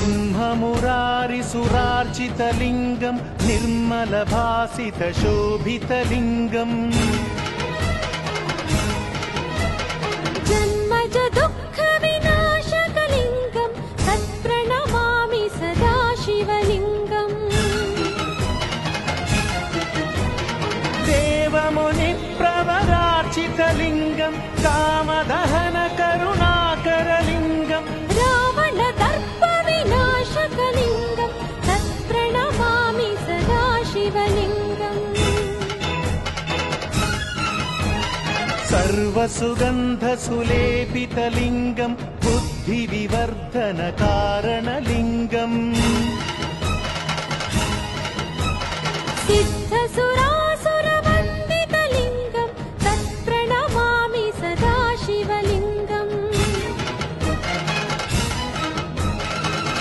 ब्रह्ममुरारिसुरार्चितलिङ्गं निर्मलभासितशोभितलिङ्गम् जन्मज दुःखविनाशकलिङ्गं तत्प्रणमामि सदा शिवलिङ्गम् देवमुनिप्रवरार्चितलिङ्गं कामदहनकरुणाकरलिङ्गम् रावणदर्पविनाशकलिङ्गं तत्प्रणमामि सदा शिवलिङ्गम् सर्वसुगन्धसुलेपितलिङ्गं बुद्धिविवर्धनकारणलिङ्गम्